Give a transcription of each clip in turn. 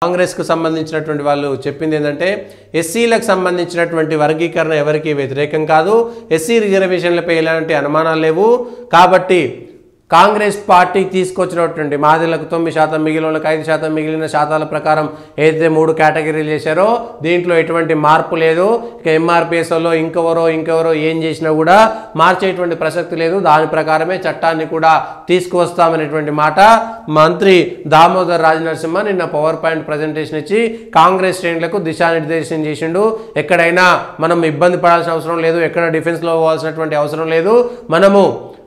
కాంగ్రెస్కు సంబంధించినటువంటి వాళ్ళు చెప్పింది ఏంటంటే ఎస్సీలకు సంబంధించినటువంటి వర్గీకరణ ఎవరికి వ్యతిరేకం కాదు, ఎస్సీ రిజర్వేషన్లపై ఎలాంటి అనుమానాలు లేవు కాబట్టి కాంగ్రెస్ పార్టీ తీసుకొచ్చినటువంటి మాదిలకు 9% మిగిలిన 5% మిగిలిన శాతాల ప్రకారం ఏదైతే 3 కేటగిరీలు చేశారో దీంట్లో ఎటువంటి మార్పు లేదు. ఇక ఎంఆర్పిఎస్లో ఇంకెవరో ఏం చేసినా కూడా మార్చేటువంటి ప్రసక్తి లేదు. దాని ప్రకారమే చట్టాన్ని కూడా తీసుకువస్తామనేటువంటి మాట మంత్రి దామోదర్ రాజనరసింహ నిన్న పవర్ పాయింట్ ప్రజెంటేషన్ ఇచ్చి కాంగ్రెస్ శ్రేణులకు దిశానిర్దేశం చేసిండు. ఎక్కడైనా మనం ఇబ్బంది పడాల్సిన అవసరం లేదు, ఎక్కడ డిఫెన్స్లో పోవాల్సినటువంటి అవసరం లేదు. మనము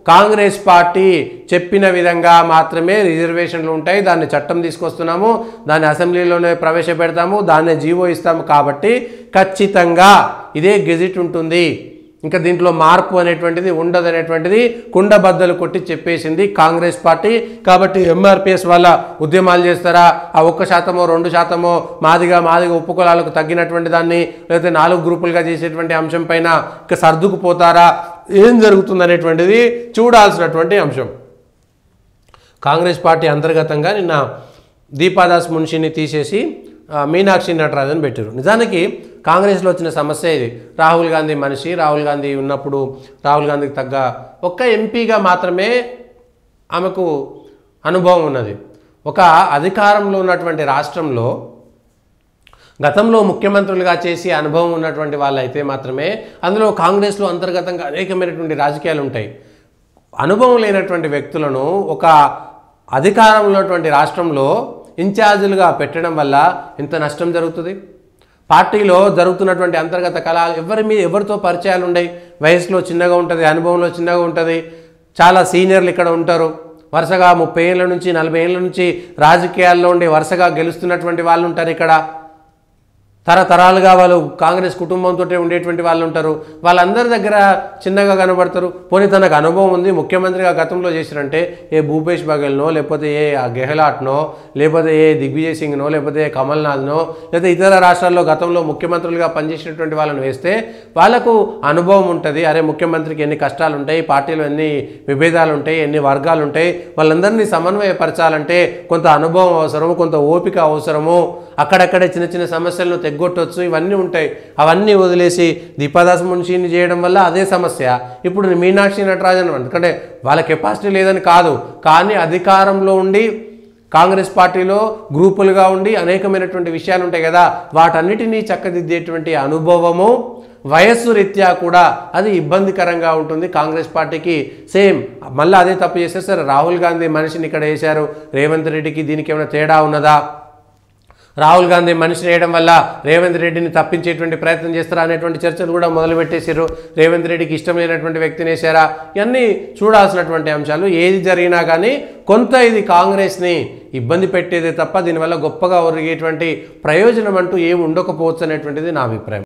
కాంగ్రెస్ పార్టీ చెప్పిన విధంగా మాత్రమే రిజర్వేషన్లు ఉంటాయి, దాన్ని చట్టం తీసుకొస్తున్నాము, దాన్ని అసెంబ్లీలోనే ప్రవేశపెడతాము, దాన్ని జీవో ఇస్తాము కాబట్టి ఖచ్చితంగా ఇదే గెజిట్ ఉంటుంది, ఇంకా దీంట్లో మార్పు అనేటువంటిది ఉండదనేటువంటిది కుండబద్దలు కొట్టి చెప్పేసింది కాంగ్రెస్ పార్టీ. కాబట్టి ఎంఆర్పిఎస్ వాళ్ళ ఉద్యమాలు చేస్తారా, ఆ 1% 2% మాదిగా ఉపకులాలకు తగ్గినటువంటి దాన్ని లేకపోతే 4 గ్రూపులుగా చేసేటువంటి అంశం పైన ఇక సర్దుకుపోతారా, ఏం జరుగుతుందనేటువంటిది చూడాల్సినటువంటి అంశం. కాంగ్రెస్ పార్టీ అంతర్గతంగా నిన్న దీపాదాస్ మున్షిని తీసేసి మీనాక్షి నటరాజన్ పెట్టారు. నిజానికి కాంగ్రెస్లో వచ్చిన సమస్య ఇది. రాహుల్ గాంధీ మనిషి, రాహుల్ గాంధీ ఉన్నప్పుడు రాహుల్ గాంధీకి తగ్గ ఒక్క ఎంపీగా మాత్రమే ఆమెకు అనుభవం ఉన్నది. ఒక అధికారంలో ఉన్నటువంటి రాష్ట్రంలో గతంలో ముఖ్యమంత్రులుగా చేసి అనుభవం ఉన్నటువంటి వాళ్ళు అయితే మాత్రమే అందులో కాంగ్రెస్లో అంతర్గతంగా అనేకమైనటువంటి రాజకీయాలు ఉంటాయి. అనుభవం లేనటువంటి వ్యక్తులను ఒక అధికారంలో ఉన్నటువంటి రాష్ట్రంలో ఇన్ఛార్జీలుగా పెట్టడం వల్ల ఎంత నష్టం జరుగుతుంది. పార్టీలో జరుగుతున్నటువంటి అంతర్గత కళలు ఎవరితో పరిచయాలు ఉన్నాయి, వయసులో చిన్నగా ఉంటుంది, అనుభవంలో చిన్నగా ఉంటుంది. చాలా సీనియర్లు ఇక్కడ ఉంటారు, వరుసగా 30 ఏళ్ళ నుంచి 40 ఏళ్ళ నుంచి రాజకీయాల్లో ఉండి వరుసగా గెలుస్తున్నటువంటి వాళ్ళు ఉంటారు. ఇక్కడ తరతరాలుగా వాళ్ళు కాంగ్రెస్ కుటుంబంతో ఉండేటువంటి వాళ్ళు ఉంటారు. వాళ్ళందరి దగ్గర చిన్నగా కనబడతారు. పోనీ తనకు అనుభవం ఉంది, ముఖ్యమంత్రిగా గతంలో చేసిరంటే ఏ భూపేష్ బఘెల్నో లేకపోతే ఏ గెహ్లాట్నో లేకపోతే ఏ దిగ్విజయ్ సింగ్నో లేకపోతే ఏ కమల్నాథ్నో లేకపోతే ఇతర రాష్ట్రాల్లో గతంలో ముఖ్యమంత్రులుగా పనిచేసినటువంటి వాళ్ళని వేస్తే వాళ్ళకు అనుభవం ఉంటుంది. అరే ముఖ్యమంత్రికి ఎన్ని కష్టాలు ఉంటాయి, పార్టీలో ఎన్ని విభేదాలు ఉంటాయి, ఎన్ని వర్గాలు ఉంటాయి, వాళ్ళందరినీ సమన్వయపరచాలంటే కొంత అనుభవం అవసరము, కొంత ఓపిక అవసరము, అక్కడక్కడే చిన్న చిన్న సమస్యలను తెగ్గొట్టవచ్చు, ఇవన్నీ ఉంటాయి. అవన్నీ వదిలేసి దీపాదాస్ మున్షిని చేయడం వల్ల అదే సమస్య. ఇప్పుడు మీనాక్షి నటరాజన్ ఎందుకంటే వాళ్ళ కెపాసిటీ లేదని కాదు, కానీ అధికారంలో ఉండి కాంగ్రెస్ పార్టీలో గ్రూపులుగా ఉండి అనేకమైనటువంటి విషయాలు ఉంటాయి కదా, వాటన్నిటినీ చక్కదిద్దేటువంటి అనుభవము వయస్సు రీత్యా కూడా అది ఇబ్బందికరంగా ఉంటుంది కాంగ్రెస్ పార్టీకి. సేమ్ మళ్ళీ అదే తప్పు చేస్తే సరే రాహుల్ గాంధీ మనిషిని ఇక్కడ వేశారు, రేవంత్ రెడ్డికి దీనికి ఏమైనా తేడా ఉన్నదా, రాహుల్ గాంధీ మనిషిని వేయడం వల్ల రేవంత్ రెడ్డిని తప్పించేటువంటి ప్రయత్నం చేస్తారా అనేటువంటి చర్చలు కూడా మొదలుపెట్టేసారు. రేవంత్ రెడ్డికి ఇష్టం లేనటువంటి వ్యక్తిని వేశారా, ఇవన్నీ చూడాల్సినటువంటి అంశాలు. ఏది జరిగినా కానీ కొంత ఇది కాంగ్రెస్ని ఇబ్బంది పెట్టేదే తప్ప దీనివల్ల గొప్పగా ఒరిగేటువంటి ప్రయోజనం అంటూ ఏమి ఉండకపోవచ్చు అనేటువంటిది నా అభిప్రాయం.